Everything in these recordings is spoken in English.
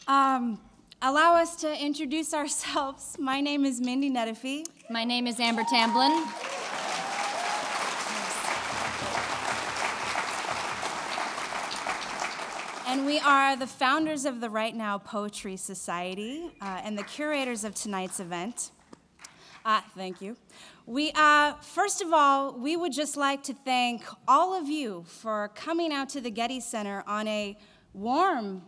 Allow us to introduce ourselves. My name is Mindy Nettifee. My name is Amber Tamblyn. And we are the founders of the Right Now Poetry Society and the curators of tonight's event. Thank you. First of all, we would just like to thank all of you for coming out to the Getty Center on a warm,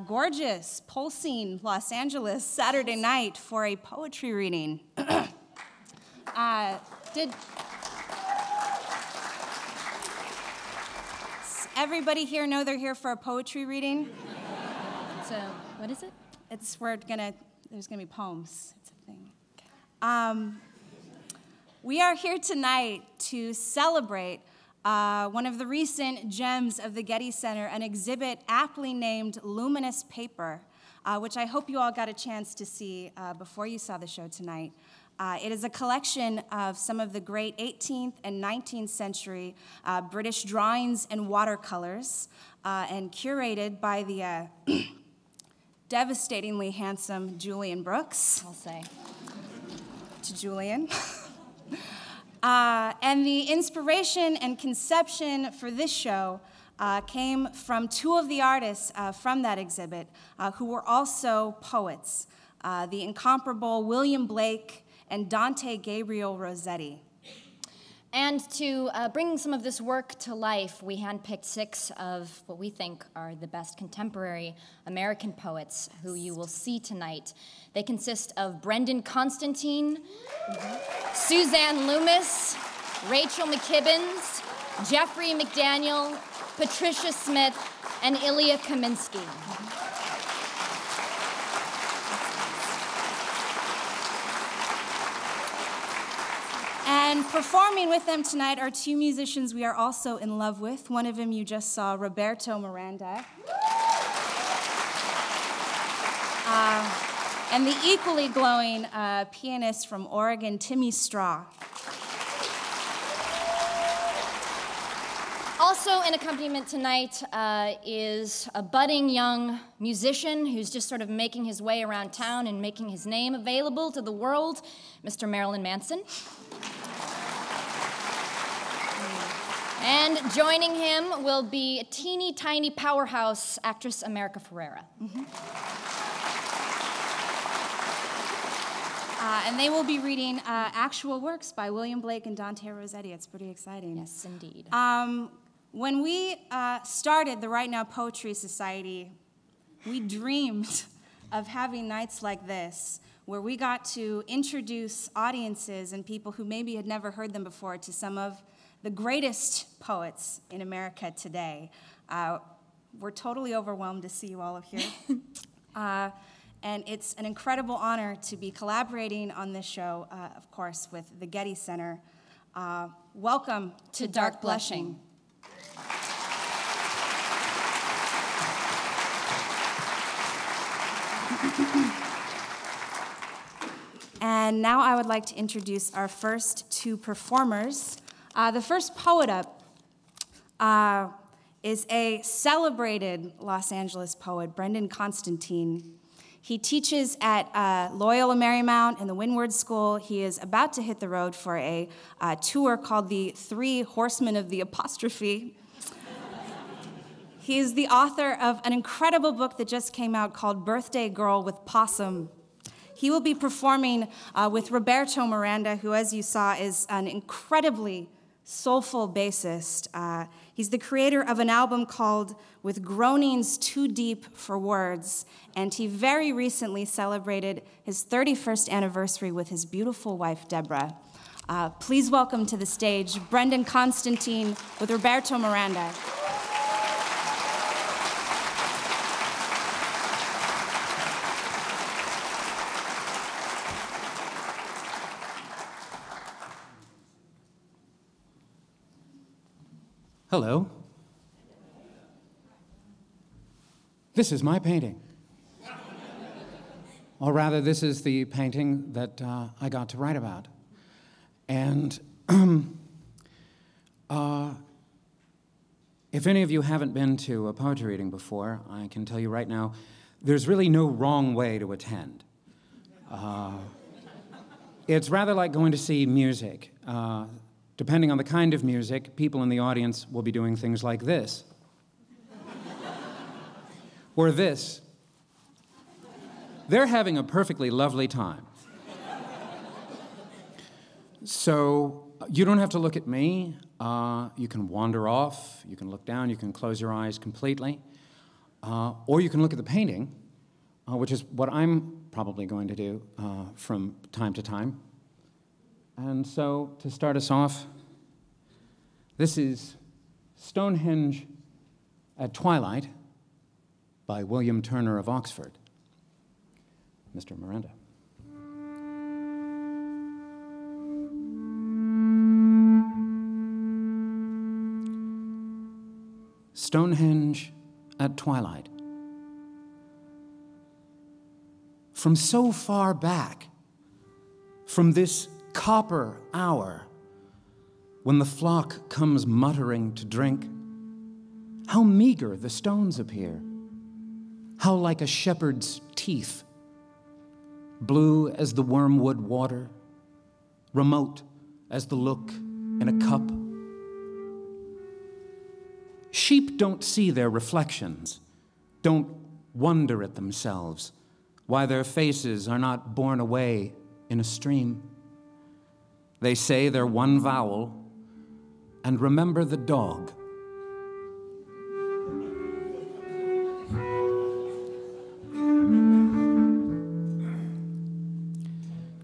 gorgeous, pulsing Los Angeles Saturday night for a poetry reading. Did everybody here know they're here for a poetry reading? So, what is it? There's gonna be poems. It's a thing. We are here tonight to celebrate one of the recent gems of the Getty Center, an exhibit aptly named Luminous Paper, which I hope you all got a chance to see before you saw the show tonight. It is a collection of some of the great 18th and 19th century British drawings and watercolors, and curated by the devastatingly handsome Julian Brooks. I'll say. To Julian. And the inspiration and conception for this show came from two of the artists from that exhibit who were also poets, the incomparable William Blake and Dante Gabriel Rossetti. And to bring some of this work to life, we handpicked 6 of what we think are the best contemporary American poets who you will see tonight. They consist of Brendan Constantine, Suzanne Loomis, Rachel McKibbens, Jeffrey McDaniel, Patricia Smith, and Ilya Kaminsky. And performing with them tonight are 2 musicians we are also in love with. One of them you just saw, Roberto Miranda. And the equally glowing pianist from Oregon, Timmy Strong. Also in accompaniment tonight is a budding young musician who's just sort of making his way around town and making his name available to the world, Mr. Marilyn Manson. And joining him will be a teeny tiny powerhouse actress, America Ferrera. And they will be reading actual works by William Blake and Dante Rossetti. It's pretty exciting. Yes, indeed. When we started the Right Now Poetry Society, we dreamed of having nights like this, where we got to introduce audiences and people who maybe had never heard them before to some of the greatest poets in America today. We're totally overwhelmed to see you all here. And it's an incredible honor to be collaborating on this show, of course, with the Getty Center. Welcome to Dark Blushing. And now I would like to introduce our first 2 performers. The first poet up is a celebrated Los Angeles poet, Brendan Constantine. He teaches at Loyola Marymount and the Windward School. He is about to hit the road for a tour called the 3 Horsemen of the Apostrophe. He is the author of an incredible book that just came out called Birthday Girl with Possum. He will be performing with Roberto Miranda, who, as you saw, is an incredibly soulful bassist. He's the creator of an album called With Groanings Too Deep for Words, and he very recently celebrated his 31st anniversary with his beautiful wife, Deborah. Please welcome to the stage Brendan Constantine with Roberto Miranda. Hello. This is my painting. Or rather, this is the painting that I got to write about. And if any of you haven't been to a poetry reading before, I can tell you right now there's really no wrong way to attend. It's rather like going to see music. Depending on the kind of music, people in the audience will be doing things like this. Or this. They're having a perfectly lovely time. So you don't have to look at me. You can wander off. You can look down. You can close your eyes completely. Or you can look at the painting, which is what I'm probably going to do from time to time. And so, to start us off, this is Stonehenge at Twilight by William Turner of Oxford. Mr. Miranda. Stonehenge at Twilight. From so far back, from this copper hour, when the flock comes muttering to drink, how meager the stones appear, how like a shepherd's teeth, blue as the wormwood water, remote as the look in a cup. Sheep don't see their reflections, don't wonder at themselves, why their faces are not borne away in a stream. They say their one vowel and remember the dog.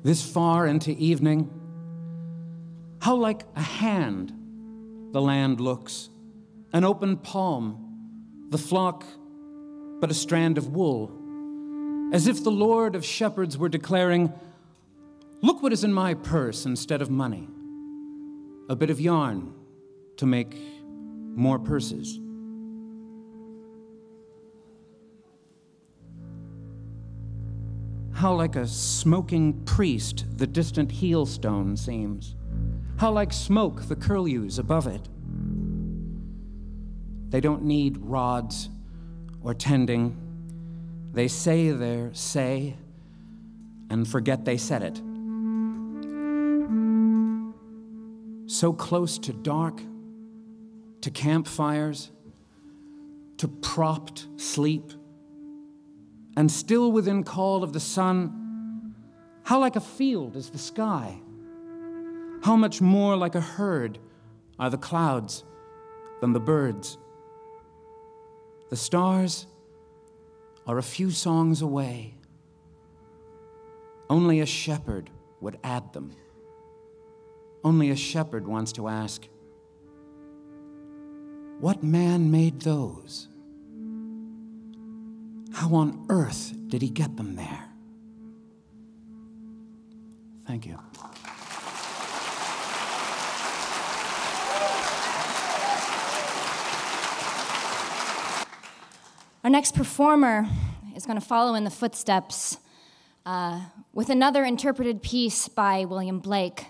This far into evening, how like a hand the land looks, an open palm, the flock but a strand of wool, as if the Lord of Shepherds were declaring, "Look what is in my purse instead of money, a bit of yarn to make more purses." How like a smoking priest the distant heel-stone seems. How like smoke the curlews above it. They don't need rods or tending. They say their say and forget they said it. So close to dark, to campfires, to propped sleep, and still within call of the sun, how like a field is the sky. How much more like a herd are the clouds than the birds. The stars are a few songs away. Only a shepherd would add them. Only a shepherd wants to ask, what man made those? How on earth did he get them there? Thank you. Our next performer is going to follow in the footsteps with another interpreted piece by William Blake.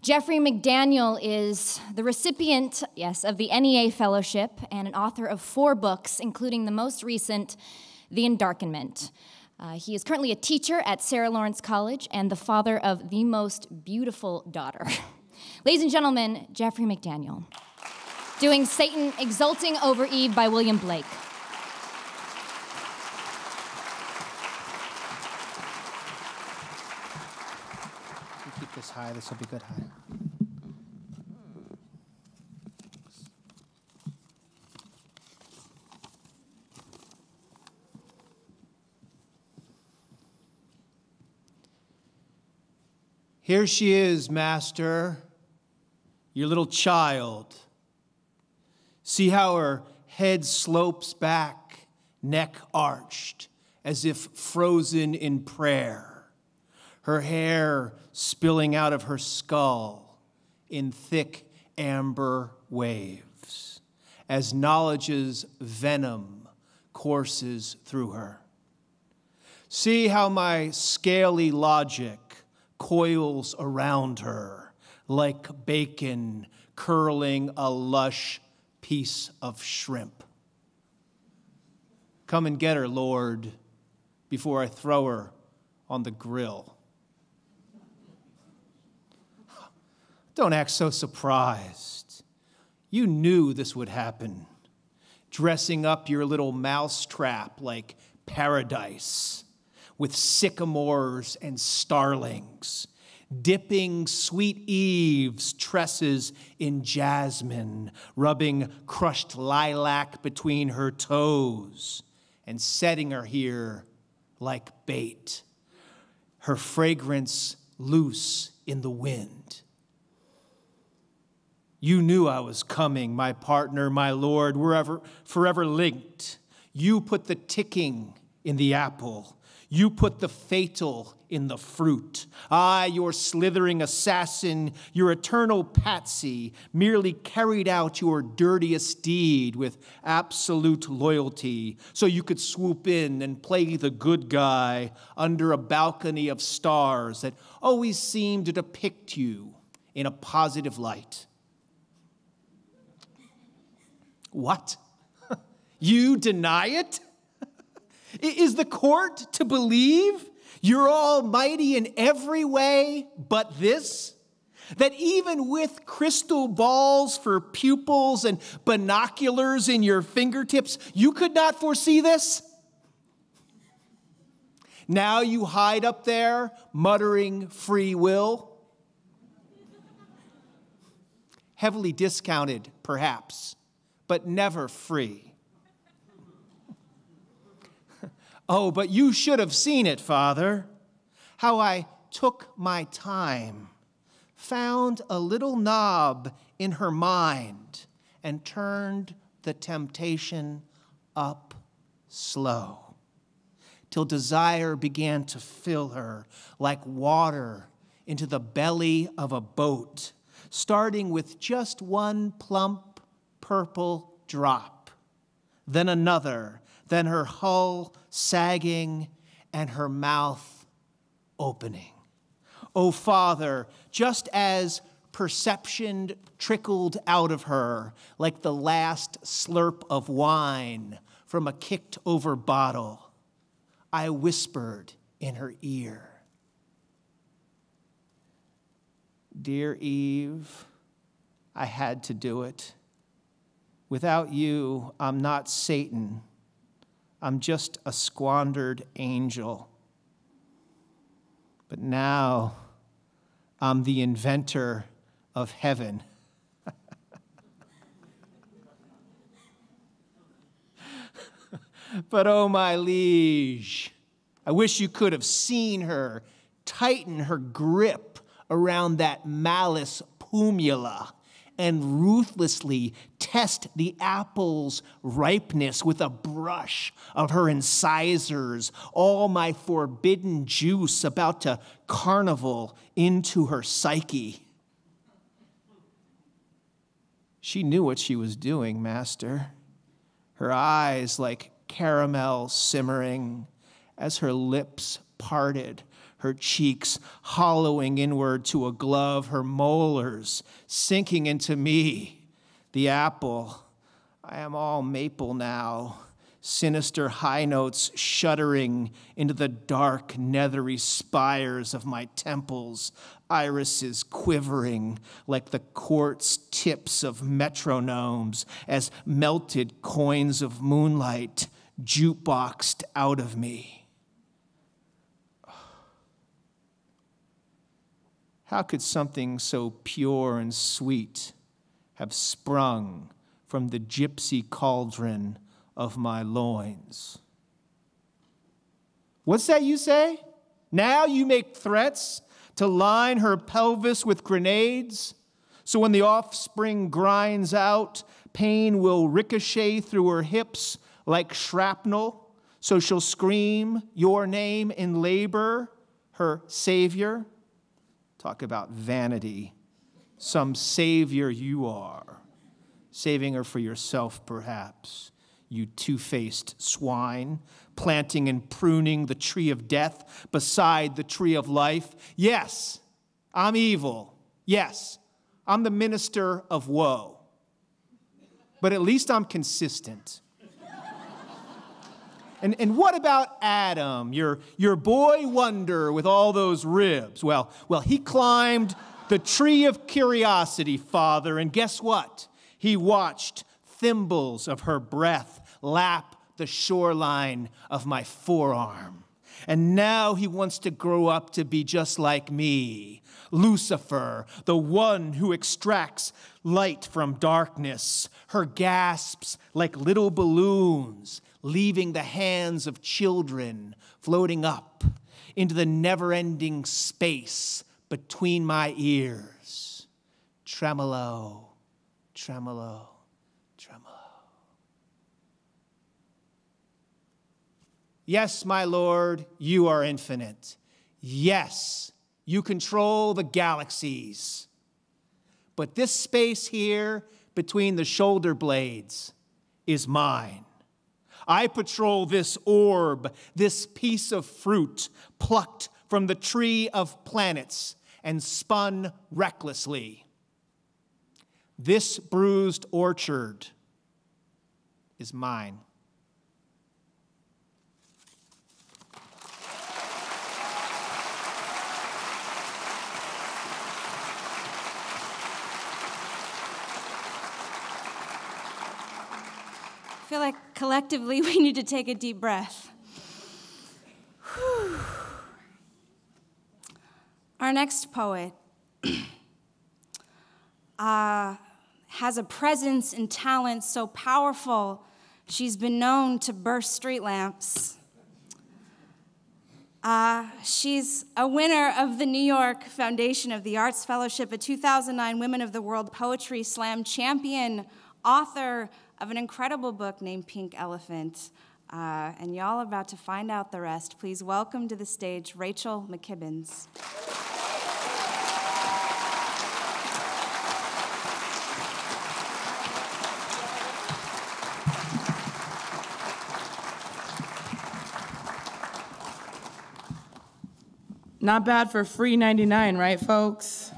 Jeffrey McDaniel is the recipient, yes, of the NEA Fellowship and an author of 4 books, including the most recent, The Endarkenment. He is currently a teacher at Sarah Lawrence College and the father of the most beautiful daughter. Ladies and gentlemen, Jeffrey McDaniel, doing Satan Exulting Over Eve by William Blake. Keep this high, this will be good high. Here she is, Master, your little child. See how her head slopes back, neck arched, as if frozen in prayer. Her hair spilling out of her skull in thick amber waves, as knowledge's venom courses through her. See how my scaly logic coils around her like bacon curling a lush piece of shrimp. Come and get her, Lord. before I throw her on the grill. Don't act so surprised. You knew this would happen. Dressing up your little mousetrap like paradise with sycamores and starlings, dipping sweet Eve's tresses in jasmine, rubbing crushed lilac between her toes, and setting her here like bait, her fragrance loose in the wind. You knew I was coming, my partner, my lord, we're forever linked. You put the ticking in the apple. You put the fatal in the fruit. I, your slithering assassin, your eternal patsy, merely carried out your dirtiest deed with absolute loyalty, so you could swoop in and play the good guy under a balcony of stars that always seemed to depict you in a positive light. What? You deny it? Is the court to believe you're almighty in every way but this? That even with crystal balls for pupils and binoculars in your fingertips, you could not foresee this? Now you hide up there muttering free will? Heavily discounted, perhaps, but never free. Oh, but you should have seen it, Father, how I took my time, found a little knob in her mind, and turned the temptation up slow, till desire began to fill her like water into the belly of a boat, starting with just one plump purple drop, then another, then her hull sagging and her mouth opening. Oh, Father, just as perception trickled out of her like the last slurp of wine from a kicked-over bottle, I whispered in her ear, "Dear Eve, I had to do it. Without you, I'm not Satan. I'm just a squandered angel. But now I'm the inventor of heaven." But oh, my liege, I wish you could have seen her tighten her grip around that malice pumula and ruthlessly test the apple's ripeness with a brush of her incisors, all my forbidden juice about to carnival into her psyche. She knew what she was doing, Master, her eyes like caramel simmering as her lips parted, her cheeks hollowing inward to a glove, her molars sinking into me. The apple, I am all maple now, sinister high notes shuddering into the dark, nethery spires of my temples, irises quivering like the quartz tips of metronomes as melted coins of moonlight jukeboxed out of me. How could something so pure and sweet have sprung from the gypsy cauldron of my loins? What's that you say? Now you make threats to line her pelvis with grenades, so when the offspring grinds out, pain will ricochet through her hips like shrapnel, so she'll scream your name in labor, her savior. Talk about vanity. Some savior you are. Saving her for yourself, perhaps. You two-faced swine, planting and pruning the tree of death beside the tree of life. Yes, I'm evil. Yes, I'm the minister of woe. But at least I'm consistent. And what about Adam, your boy wonder with all those ribs? Well, he climbed the tree of curiosity, Father, and guess what? He watched thimbles of her breath lap the shoreline of my forearm. And now he wants to grow up to be just like me, Lucifer, the one who extracts light from darkness. Her gasps like little balloons, leaving the hands of children floating up into the never-ending space between my ears. Tremolo, tremolo, tremolo. Yes, my Lord, you are infinite. Yes, you control the galaxies. But this space here between the shoulder blades is mine. I patrol this orb, this piece of fruit plucked from the tree of planets and spun recklessly. This bruised orchard is mine. I feel like collectively we need to take a deep breath. Whew. Our next poet has a presence and talent so powerful, she's been known to burst street lamps. She's a winner of the New York Foundation of the Arts Fellowship, a 2009 Women of the World Poetry Slam champion, author of an incredible book named Pink Elephant. And y'all are about to find out the rest. Please welcome to the stage Rachel McKibbens. Not bad for free 99, right, folks?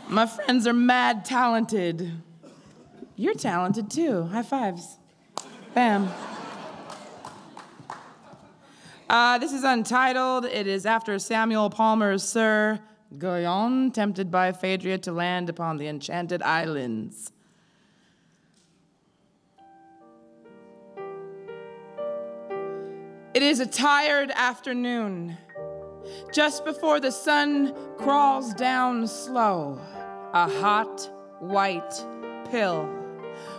My friends are mad talented. You're talented too. High fives. Bam. This is Untitled. It is after Samuel Palmer's Sir Guyon, tempted by Phaedria to land upon the enchanted islands. It is a tired afternoon, just before the sun crawls down slow, a hot, white pill.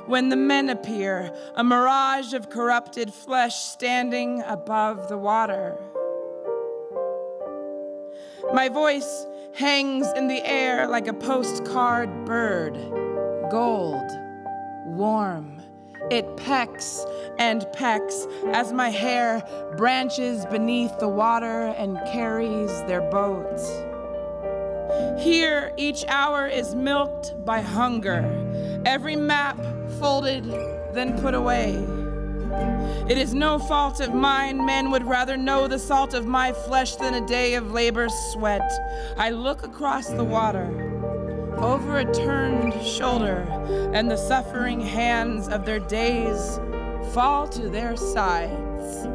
When the men appear, a mirage of corrupted flesh standing above the water. My voice hangs in the air like a postcard bird, gold, warm. It pecks and pecks as my hair branches beneath the water and carries their boat. Here, each hour is milked by hunger, every map folded, then put away. It is no fault of mine, men would rather know the salt of my flesh than a day of labor's sweat. I look across the water, over a turned shoulder, and the suffering hands of their days fall to their sides.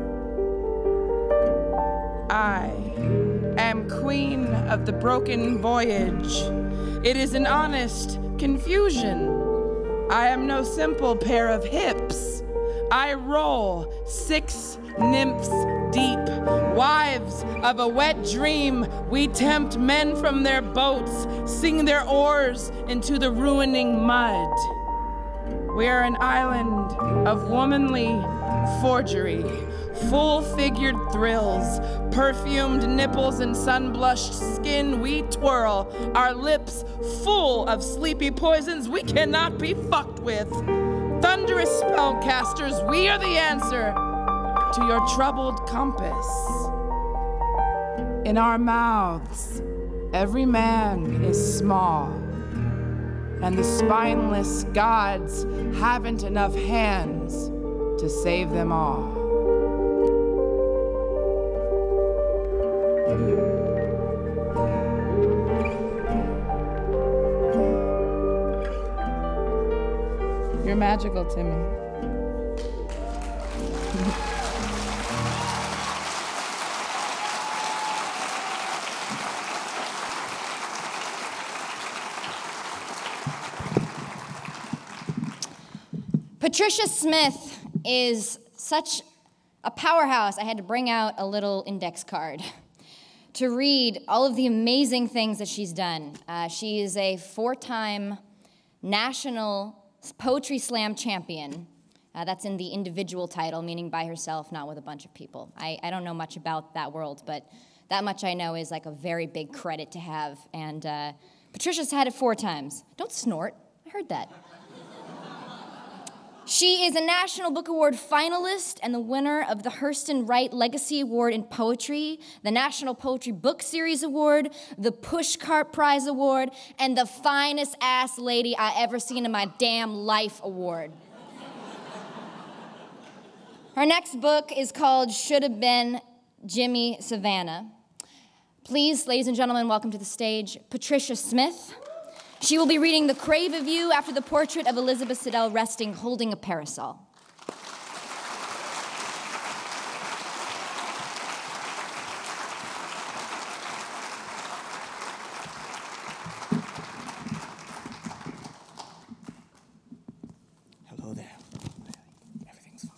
I am queen of the broken voyage. It is an honest confusion. I am no simple pair of hips. I roll 6 nymphs deep, wives of a wet dream. We tempt men from their boats, sing their oars into the ruining mud. We are an island of womanly forgery, full-figured thrills, perfumed nipples and sun-blushed skin. We twirl, our lips full of sleepy poisons we cannot be fucked with. Thunderous spellcasters, we are the answer to your troubled compass. In our mouths, every man is small, and the spineless gods haven't enough hands to save them all. You're magical, Timmy. Patricia Smith is such a powerhouse. I had to bring out a little index card to read all of the amazing things that she's done. She is a 4-time national poetry slam champion. That's in the individual title, meaning by herself, not with a bunch of people. I don't know much about that world, but that much I know is like a very big credit to have. And Patricia's had it 4 times. Don't snort. I heard that. She is a National Book Award finalist and the winner of the Hurston Wright Legacy Award in Poetry, the National Poetry Book Series Award, the Pushcart Prize Award, and the finest ass lady I ever seen in my damn life award. Her next book is called Should Have Been Jimmy Savannah. Please, ladies and gentlemen, welcome to the stage Patricia Smith. She will be reading The Crave of You after the portrait of Elizabeth Siddell resting, holding a parasol. Hello there. Everything's fine.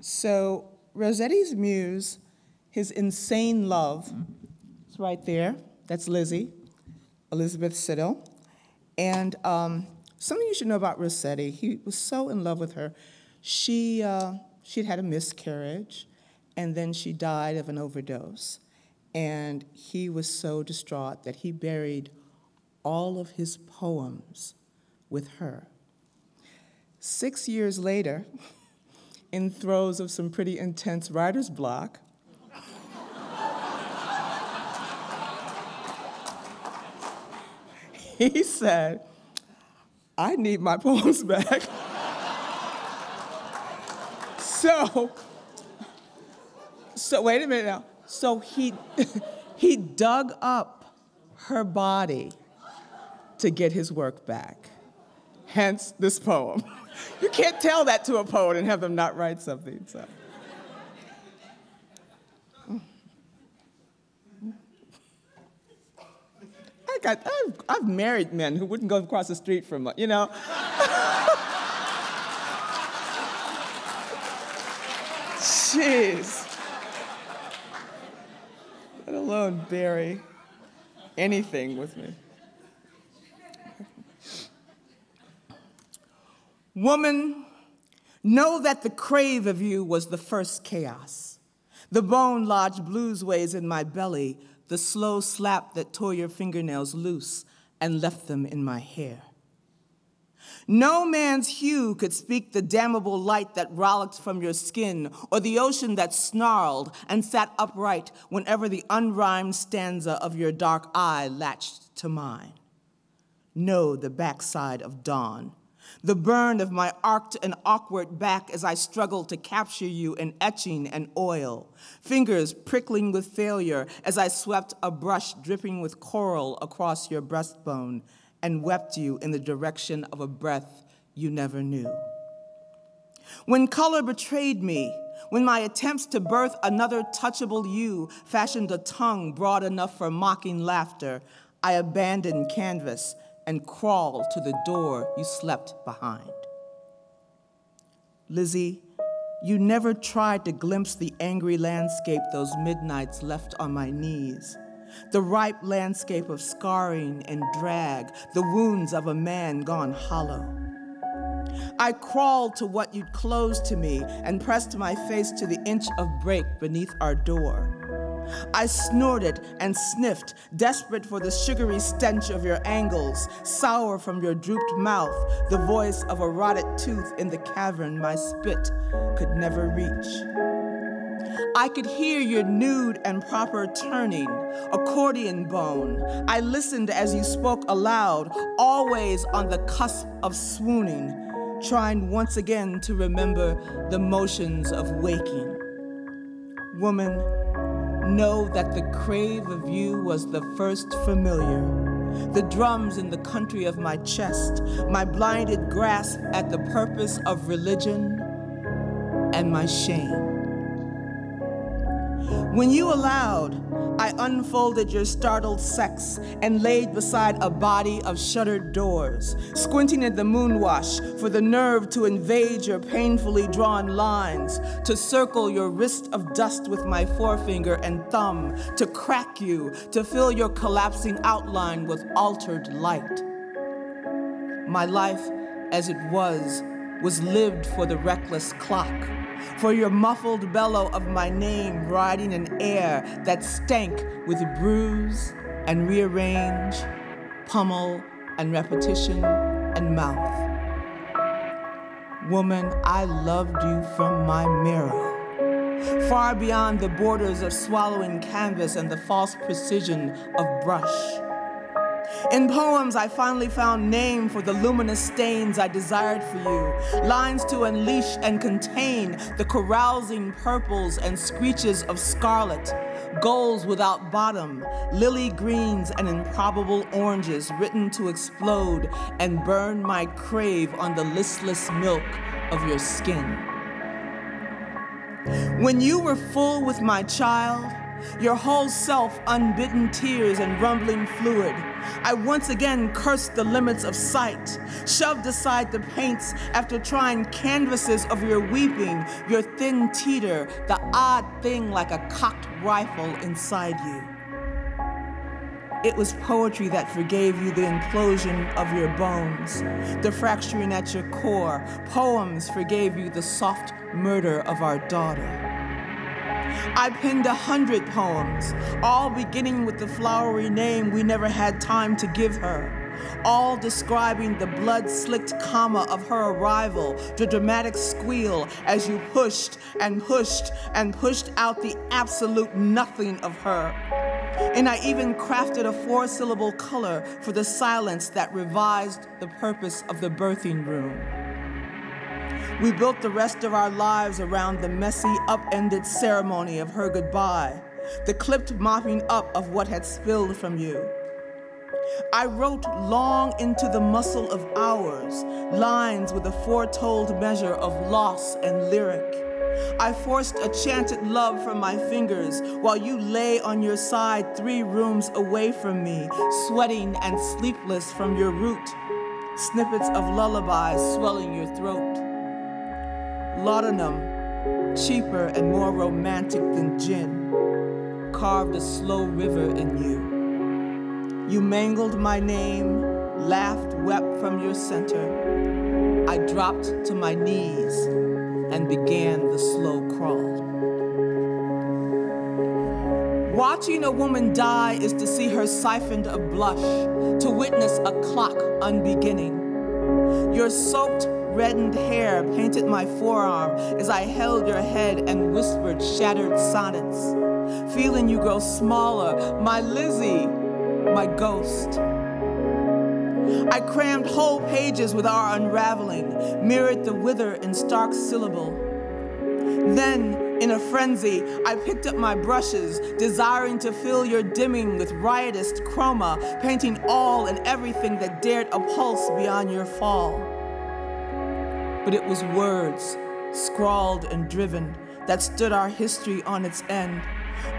So, Rossetti's muse, his insane love, is right there. That's Lizzie. Elizabeth Siddell. And something you should know about Rossetti, he was so in love with her. She'd had a miscarriage, and then she died of an overdose. And he was so distraught that he buried all of his poems with her. 6 years later, in throes of some pretty intense writer's block, he said, I need my poems back. So wait a minute now. So he dug up her body to get his work back. Hence this poem. You can't tell that to a poet and have them not write something, so. I've married men who wouldn't go across the street from, you know. Jeez. Let alone bury anything with me. Woman, know that the crave of you was the first chaos. The bone-lodged bluesways in my belly, the slow slap that tore your fingernails loose and left them in my hair. No man's hue could speak the damnable light that rollicked from your skin, or the ocean that snarled and sat upright whenever the unrhymed stanza of your dark eye latched to mine. Know the backside of dawn, the burn of my arced and awkward back as I struggled to capture you in etching and oil, fingers prickling with failure as I swept a brush dripping with coral across your breastbone and wept you in the direction of a breath you never knew. When color betrayed me, when my attempts to birth another touchable you fashioned a tongue broad enough for mocking laughter, I abandoned canvas and crawled to the door you slept behind. Lizzie, you never tried to glimpse the angry landscape those midnights left on my knees, the ripe landscape of scarring and drag, the wounds of a man gone hollow. I crawled to what you'd closed to me and pressed my face to the inch of break beneath our door. I snorted and sniffed, desperate for the sugary stench of your angles, sour from your drooped mouth, the voice of a rotted tooth in the cavern my spit could never reach. I could hear your nude and proper turning, accordion bone. I listened as you spoke aloud, always on the cusp of swooning, trying once again to remember the motions of waking. Woman, know that the crave of you was the first familiar, the drums in the country of my chest, my blinded grasp at the purpose of religion, and my shame. When you allowed, I unfolded your startled sex and laid beside a body of shuttered doors, squinting at the moonwash for the nerve to invade your painfully drawn lines, to circle your wrist of dust with my forefinger and thumb, to crack you, to fill your collapsing outline with altered light. My life, as it was lived for the reckless clock, for your muffled bellow of my name riding an air that stank with bruise and rearrange, pummel and repetition and mouth. Woman, I loved you from my marrow, far beyond the borders of swallowing canvas and the false precision of brush. In poems, I finally found name for the luminous stains I desired for you, lines to unleash and contain the carousing purples and screeches of scarlet, goals without bottom, lily greens and improbable oranges written to explode and burn my crave on the listless milk of your skin. When you were full with my child, your whole self unbidden tears and rumbling fluid, I once again cursed the limits of sight, shoved aside the paints after trying canvases of your weeping, your thin teeter, the odd thing like a cocked rifle inside you. It was poetry that forgave you the implosion of your bones, the fracturing at your core. Poems forgave you the soft murder of our daughter. I penned 100 poems, all beginning with the flowery name we never had time to give her, all describing the blood-slicked comma of her arrival, the dramatic squeal as you pushed and pushed and pushed out the absolute nothing of her. And I even crafted a 4-syllable color for the silence that revised the purpose of the birthing room. We built the rest of our lives around the messy, upended ceremony of her goodbye, the clipped mopping up of what had spilled from you. I wrote long into the muscle of hours, lines with a foretold measure of loss and lyric. I forced a chanted love from my fingers while you lay on your side 3 rooms away from me, sweating and sleepless from your root, snippets of lullabies swelling your throat. Laudanum, cheaper and more romantic than gin, carved a slow river in you. You mangled my name, laughed, wept from your center. I dropped to my knees and began the slow crawl. Watching a woman die is to see her siphoned of blush, to witness a clock unbeginning. Your soaked, reddened hair painted my forearm as I held your head and whispered shattered sonnets, feeling you grow smaller, my Lizzie, my ghost. I crammed whole pages with our unraveling, mirrored the wither in stark syllable. Then, in a frenzy, I picked up my brushes, desiring to fill your dimming with riotous chroma, painting all and everything that dared a pulse beyond your fall. But it was words, scrawled and driven, that stood our history on its end,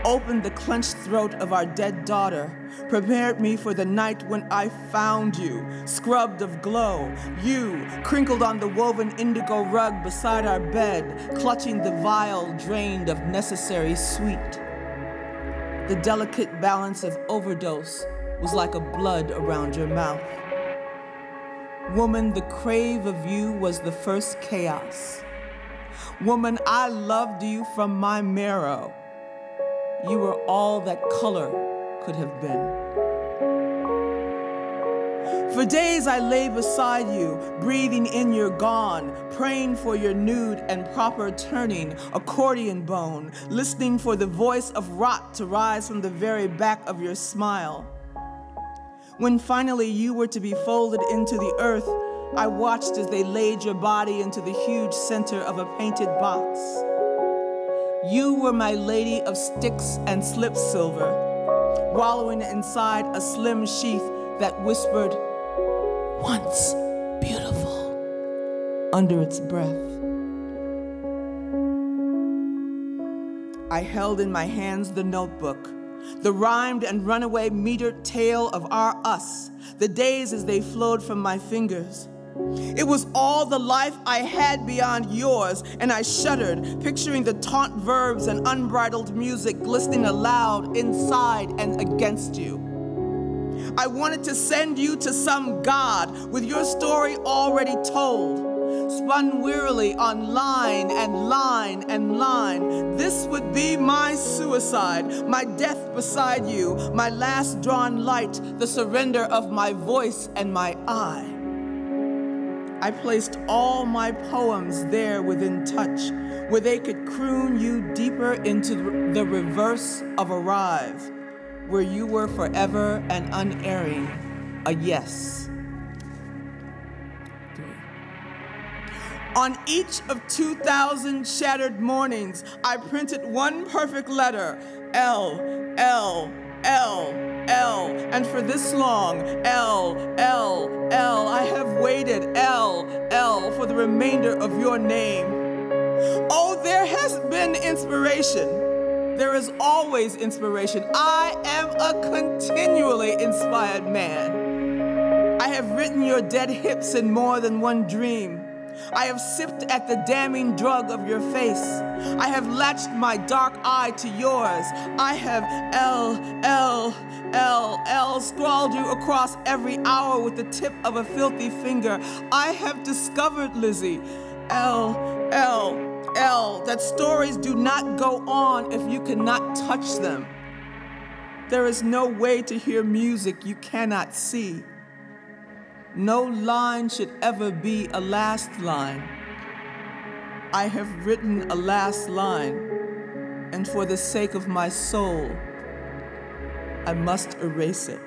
opened the clenched throat of our dead daughter, prepared me for the night when I found you, scrubbed of glow, you, crinkled on the woven indigo rug beside our bed, clutching the vial drained of necessary sweet. The delicate balance of overdose was like a blood around your mouth. Woman, the crave of you was the first chaos. Woman, I loved you from my marrow. You were all that color could have been. For days I lay beside you, breathing in your gone, praying for your nude and proper turning, accordion bone, listening for the voice of rot to rise from the very back of your smile. When finally you were to be folded into the earth, I watched as they laid your body into the huge center of a painted box. You were my lady of sticks and slip silver, wallowing inside a slim sheath that whispered, "Once beautiful," under its breath. I held in my hands the notebook, the rhymed and runaway metered tale of our us, the days as they flowed from my fingers. It was all the life I had beyond yours, and I shuddered, picturing the taunt verbs and unbridled music glistening aloud inside and against you. I wanted to send you to some god with your story already told, spun wearily on line and line and line. This would be my suicide, my death beside you, my last drawn light, the surrender of my voice and my eye. I placed all my poems there within touch, where they could croon you deeper into the reverse of arrive, where you were forever and unerring, a yes. 3. On each of 2,000 shattered mornings, I printed one perfect letter, L, L, L, L, and for this long, L, L, L, I have waited, L, L, for the remainder of your name. Oh, there has been inspiration. There is always inspiration. I am a continually inspired man. I have written your dead hips in more than one dream. I have sipped at the damning drug of your face. I have latched my dark eye to yours. I have scrawled you across every hour with the tip of a filthy finger. I have discovered, Lizzie, that stories do not go on if you cannot touch them. There is no way to hear music you cannot see. No line should ever be a last line. I have written a last line, and for the sake of my soul, I must erase it.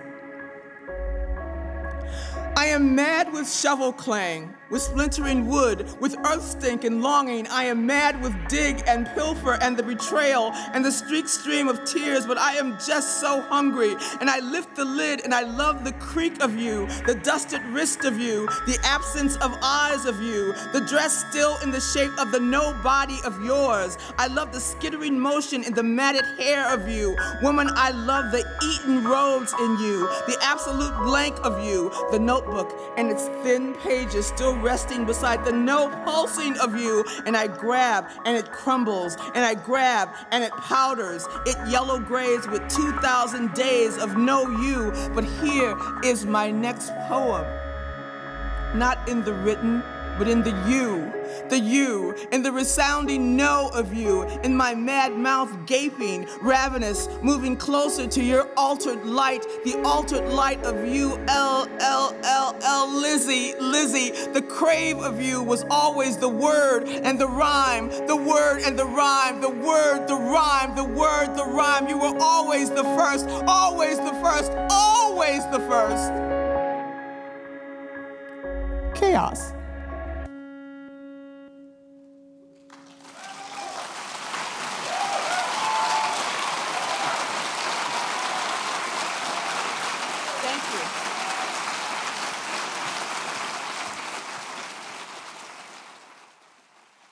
I am mad with shovel clang, with splintering wood, with earth stink and longing. I am mad with dig and pilfer and the betrayal and the streak stream of tears, but I am just so hungry. And I lift the lid and I love the creak of you, the dusted wrist of you, the absence of eyes of you, the dress still in the shape of the no body of yours. I love the skittering motion in the matted hair of you. Woman, I love the eaten robes in you, the absolute blank of you, the notebook and its thin pages still resting beside the no pulsing of you, and I grab and it crumbles, and I grab and it powders. It yellow grays with 2,000 days of no you, but here is my next poem. Not in the written, but in the you, in the resounding no of you, in my mad mouth gaping, ravenous, moving closer to your altered light, the altered light of you, L, L, L, L, Lizzie, Lizzie. The crave of you was always the word and the rhyme, the word and the rhyme, the word, the rhyme, the word, the rhyme. You were always the first, always the first, always the first. Chaos.